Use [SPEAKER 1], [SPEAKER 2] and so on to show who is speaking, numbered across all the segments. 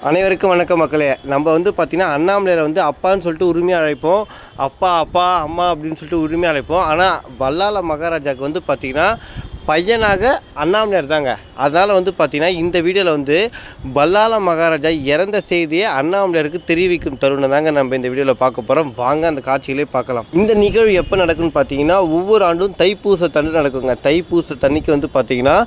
[SPEAKER 1] அனைவருக்கும் வணக்கம் மக்களே. நம்ம பார்த்திங்கன்னா அண்ணாமலையாரை அப்பான்னு சொல்லிட்டு உரிமையாக அழைப்போம். அப்பா அப்பா அம்மா அப்படின்னு சொல்லிட்டு உரிமையாக அழைப்போம். ஆனால் வல்லால மகாராஜாவுக்கு பார்த்திங்கன்னா பையனாக அண்ணாமலையார் தாங்க. அதனால் பார்த்திங்கன்னா இந்த வீடியோவில் வல்லால மகாராஜா இறந்த செய்தியை அண்ணாமலையாருக்கு தெரிவிக்கும் தருணம் தாங்க நம்ம இந்த வீடியோவில் பார்க்க போகிறோம். வாங்க அந்த காட்சிகளே பார்க்கலாம். இந்த நிகழ்வு எப்போ நடக்குன்னு பார்த்தீங்கன்னா ஒவ்வொரு ஆண்டும் தைப்பூச தண்ணி நடக்குங்க. தைப்பூச தண்ணிக்கு பார்த்திங்கன்னா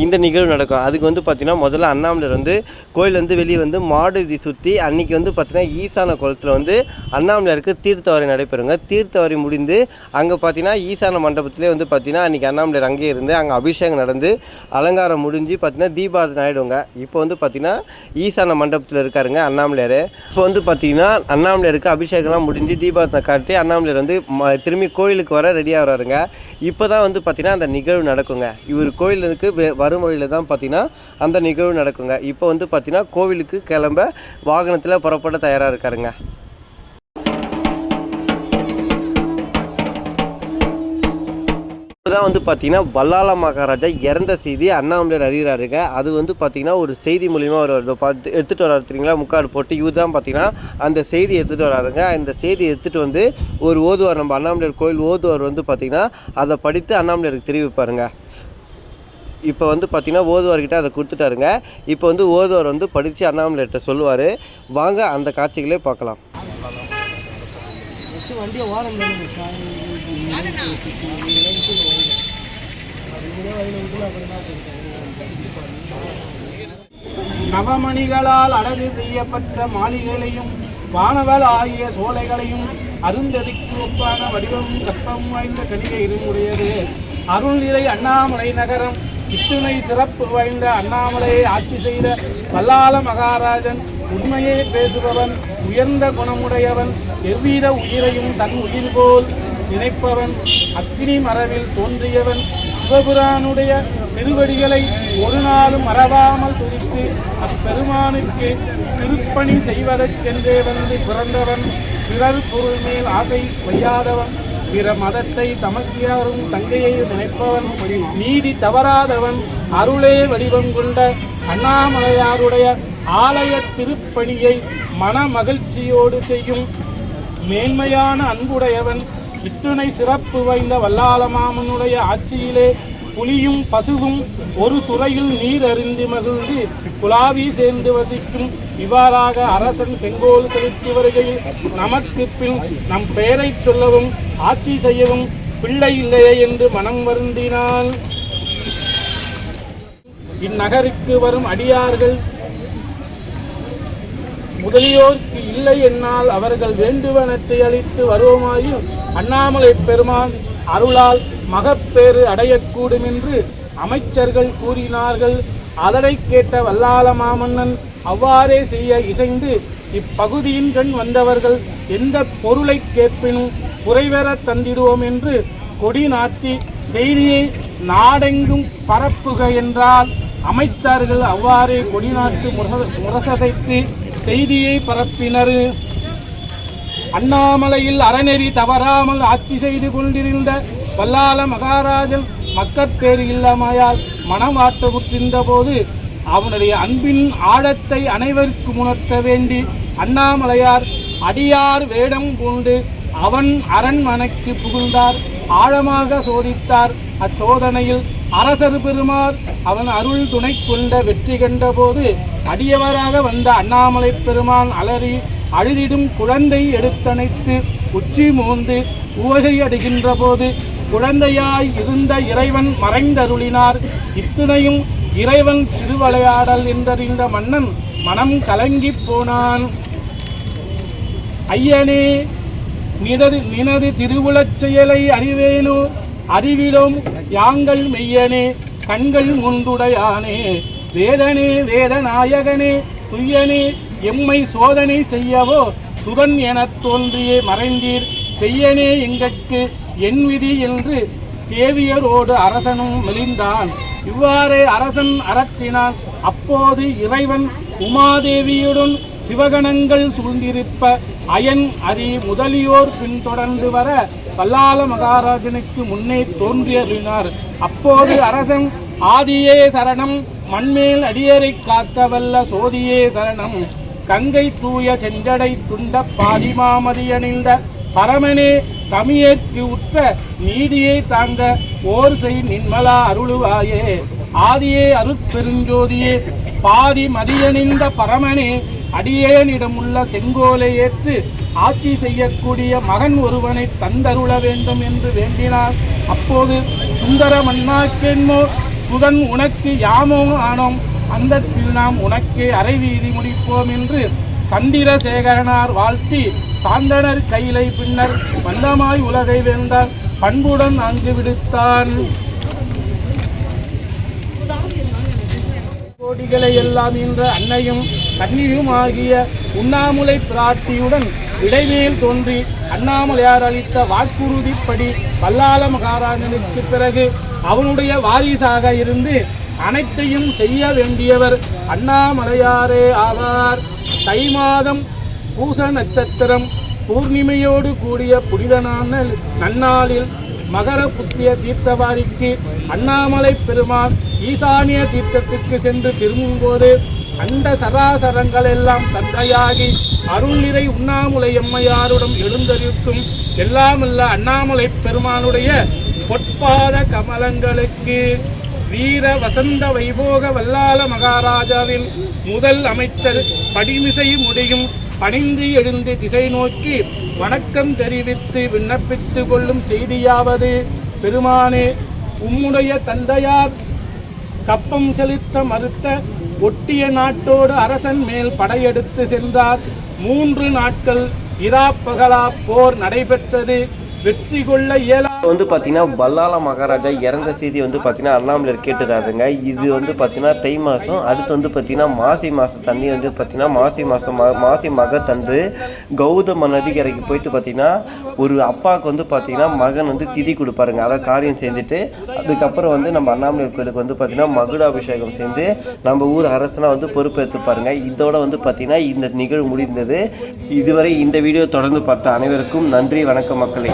[SPEAKER 1] இந்த நிகழ்வு நடக்கும். அதுக்கு பார்த்திங்கன்னா முதல்ல அண்ணாமலையார் கோயிலேருந்து வெளியே மாடு இது சுற்றி அன்றைக்கி பார்த்திங்கன்னா ஈசான குளத்தில் அண்ணாமலையாருக்கு தீர்த்தவாரி நடைபெறுங்க. தீர்த்தவாரி முடிந்து அங்கே பார்த்திங்கன்னா ஈசான மண்டபத்திலே பார்த்திங்கன்னா அன்றைக்கி அண்ணாமலையார் அங்கேயே இருந்து அங்கே அபிஷேகம் நடந்து அலங்காரம் முடிஞ்சு பார்த்திங்கன்னா தீபாவளி ஆகிடுங்க. இப்போ பார்த்திங்கன்னா ஈசான மண்டபத்தில் இருக்காருங்க அண்ணாமலையார். இப்போ பார்த்திங்கன்னா அண்ணாமலையாருக்கு அபிஷேகம்லாம் முடிஞ்சு தீபாவளி காட்டி அண்ணாமலையார் திரும்பி கோயிலுக்கு வர ரெடியாக வராருங்க. இப்போ தான் பார்த்திங்கன்னா அந்த நிகழ்வு நடக்குங்க. இவர் கோயிலுக்கு வரும் வழியில் தான் பார்த்திங்கன்னா அந்த நிகழ்வு நடக்குங்க. இப்போ பார்த்திங்கன்னா கோவிலுக்கு கிளம்ப வாகனத்தில் புறப்பட தயாராக இருக்காருங்க. தான் பார்த்திங்கன்னா வல்லால மகாராஜா இறந்த செய்தி அண்ணாமலையார் அறிகிறாருங்க. அது பார்த்திங்கன்னா ஒரு செய்தி மூலிமா அவர் பார்த்து எடுத்துகிட்டு வராரு தெரியுங்களா. முக்காடு போட்டு இவர் தான் பார்த்திங்கன்னா அந்த செய்தி எடுத்துகிட்டு வராருங்க. இந்த செய்தி எடுத்துகிட்டு ஒரு ஓதுவார் நம்ம அண்ணாமலையார் கோயில் ஓதுவார் பார்த்திங்கன்னா அதை படித்து அண்ணாமலையாருக்கு தெரிவிப்பாருங்க. இப்போ பார்த்திங்கன்னா ஓதுவார்கிட்ட அதை கொடுத்துட்டாருங்க. இப்போ ஓதுவார் படித்து அண்ணாமலையார்கிட்ட சொல்லுவார். வாங்க அந்த காட்சிகளே பார்க்கலாம்.
[SPEAKER 2] நவமணிகளால் அழகு செய்யப்பட்ட மாளிகைகளையும் வானவல் ஆகிய சோலைகளையும் அருந்ததிக்கு ஒப்பான வடிவமும் கற்பம் வாய்ந்த கணிகை இருமுடையது. அருள் நிலை அண்ணாமலை நகரம் இத்துணை சிறப்பு வாய்ந்த அண்ணாமலையை ஆட்சி செய்த வல்லால மகாராஜன் உண்மையை பேசுபவன், உயர்ந்த குணமுடையவன், எவ்வித உயிரையும் தன் உயிர் போல் நினைப்பவன், அக்னி மரபில் தோன்றியவன், சிவபுரானுடைய திருவடிகளை ஒரு நாளும் மறவாமல் துதித்து அப்பெருமானுக்கு திருப்பணி செய்வதற்கென்றே பிறந்தவன், பிறர் பொருள் மேல் ஆசை வையாதவன், பிற மதத்தை தமக்கியாரும் தங்கையை நினைப்பவன், நீதி தவறாதவன், அருளே வடிவம் கொண்ட அண்ணாமலையாருடைய ஆலய திருப்பணியை மன மகிழ்ச்சியோடு செய்யும் மேன்மையான அன்புடையவன், இத்துணை சிறப்பு வாய்ந்த வல்லால மாமனுடைய ஆட்சியிலே புலியும் பசுவும் ஒரு துறையில் நீர் அறிந்து மகிழ்ந்து குலாவி சேர்ந்து வசிக்கும். இவ்வாறாக அரசன் செங்கோல் செலுத்தி வருகையில் நமக்கு பின் நம் பெயரை சொல்லவும் ஆட்சி செய்யவும் பிள்ளை இல்லையே என்று மனம் வருந்தினான். இந்நகருக்கு வரும் அடியார்கள் முதலியோருக்கு இல்லை என்னால் அவர்கள் வேண்டுவனத்தை அளித்து வருவோமாயில் அண்ணாமலை பெருமான் அருளால் மகப்பேறு அடையக்கூடும் என்று அமைச்சர்கள் கூறினார்கள். அதனை கேட்ட வல்லால மாமன்னன் அவ்வாறே செய்ய இசைந்து இப்பகுதியின் கண் வந்தவர்கள் எந்த பொருளை கேட்பினும் குறைவர தந்திடுவோம் என்று கொடி நாட்டி செய்தியை நாடெங்கும் பரப்புக என்றால் அமைச்சர்கள் அவ்வாறே கொடிநாட்டு முரசதைத்து செய்தியை பரப்பினர். அண்ணாமலையில் அறநெறி தவறாமல் ஆட்சி செய்து கொண்டிருந்த வல்லால மகாராஜன் மக்கட்பேறு இல்லாமையால் மனம் ஆட்டமுற்றிருந்த போது அவனுடைய அன்பின் ஆழத்தை அனைவருக்கும் உணர்த்த வேண்டி அண்ணாமலையார் அடியார் வேடம் கொண்டு அவன் அரண்மனைக்கு புகுந்தார். ஆழமாக சோதித்தார். அச்சோதனையில் அரசர் பெருமார் அவன் அருள் துணை கொண்ட வெற்றி கண்ட போது அடியவராக வந்த அண்ணாமலை பெருமான் அலறி அழுதிடும் குழந்தை எடுத்தணைத்து உச்சி மோந்து உவகை அடைகின்ற போது குழந்தையாய் இருந்த இறைவன் மறைந்தருளினார். இத்துணையும் இறைவன் திருவிளையாடல் என்றறிந்த மன்னன் மனம் கலங்கி போனான். ஐயனே, நினது திருவுளச் செயலை அறிவேனோ, அறிவிலும் யாங்கள் மெய்யனே, கண்கள் முன்றுடையானே, வேதனே வேதநாயகனே, துய்யனே, எம்மை சோதனை செய்யவோ சுதன் எனத் தோன்றியே மறைந்தீர், செய்யனே எங்கட்கு என் விதி என்று தேவியரோடு அரசனும் மெலிந்தான். இவ்வாறே அரசன் அரற்றினான். அப்போது இறைவன் உமாதேவியுடன் சிவகணங்கள் சூழ்ந்திருப்ப அயன் அரி முதலியோர் பின்தொடர்ந்து வர வல்லால மகாராஜனுக்கு முன்னே தோன்றியருளினார். அப்போது அரசன் ஆதியே சரணம், மண்மேல் அடியரை காக்க வல்ல சோதியே சரணம், கங்கை தூய செஞ்சடை துண்ட பாதிமாமதி அணிந்த பரமனே தமியேற்கு உற்ற நீதியை தாங்க ஓர் செய் நின்மலா அருளுவாயே ஆதியே அருட்பெருஞ்சோதியே பாதி மதியணிந்த பரமனே அடியேனிடமுள்ள செங்கோலை ஏற்று ஆட்சி செய்யக்கூடிய மகன் ஒருவனை தந்தருள வேண்டும் என்று வேண்டினார். அப்போது சுந்தர மன்னாக்கென்மோ சுதன் உனக்கு யாமோ ஆனோம் அந்தத்தில் நாம் உனக்கே அரைவீதி முடிப்போம் என்று சந்திரசேகரனார் வாழ்த்தி சாந்தனர் கையிலை பின்னர் மந்தமாய் உலகை வேந்தார் பண்புடன் அங்கு விடுத்தான். கோடிகளை எல்லாம் என்ற அன்னையும் கன்னியும் ஆகிய உண்ணாமுலை பிராட்டியுடன் இடைவேல் தோன்றி அண்ணாமலையார் அளித்த வாக்குறுதிப்படி வல்லாள மகாராஜனுக்கு பிறகு அவனுடைய வாரிசாக இருந்து அனைத்தையும் செய்ய வேண்டியவர் அண்ணாமலையாரே ஆவார். தை மாதம் பூச நட்சத்திரம் பூர்ணிமையோடு கூடிய புனிதனான நன்னாளில் மகர புத்திய தீர்த்தவாரிக்கு அண்ணாமலை பெருமான் ஈசானிய தீர்த்தத்துக்கு சென்று திரும்பும்போது அண்ட சராசரங்கள் எல்லாம் தந்தையாகி அருள் நிறை உண்ணாமுலை எம்மையாருடன் எழுந்தருக்கும் எல்லாமல்ல அண்ணாமலை பெருமானுடைய பொற்பாத கமலங்களுக்கு வீர வசந்த வைபோக வல்லாள மகாராஜாவின் முதல் அமைச்சர் படிமிசை முடியும் பணிந்து எழுந்து திசை நோக்கி வணக்கம் தெரிவித்து விண்ணப்பித்து கொள்ளும் செய்தியாவது, பெருமானே, உம்முடைய தந்தையார் கப்பம் செலுத்த மறுத்த ஒட்டிய நாட்டோடு அரசன் மேல் படையெடுத்து சென்றார். 3 நாட்கள் இராப்பகலா போர் நடைபெற்றது. வெற்றி கொள்ள இயலாது
[SPEAKER 1] பார்த்தீங்கன்னா வல்லாள மகாராஜா இறந்த செய்தி பார்த்தீங்கன்னா அண்ணாமலையார் கேட்டுறாருங்க. இது பார்த்தீங்கன்னா தை மாதம். அடுத்து பார்த்தீங்கன்னா மாசி மாதம் தண்ணி பார்த்தீங்கன்னா மாசி மகத்தன்று கௌதம நதிக்கரைக்கு போயிட்டு பார்த்தீங்கன்னா ஒரு அப்பாவுக்கு பார்த்தீங்கன்னா மகன் திதி கொடுப்பாருங்க. அதை காரியம் செஞ்சுட்டு அதுக்கப்புறம் நம்ம அண்ணாமலையார் கோயிலுக்கு பார்த்தீங்கன்னா மகுடாபிஷேகம் செஞ்சு நம்ம ஊர் அரசனாக பொறுப்பேற்றுப்பாருங்க. இதோட பார்த்தீங்கன்னா இந்த நிகழ்வு முடிந்தது. இதுவரை இந்த வீடியோ தொடர்ந்து பார்த்த அனைவருக்கும் நன்றி, வணக்கம் மக்களே.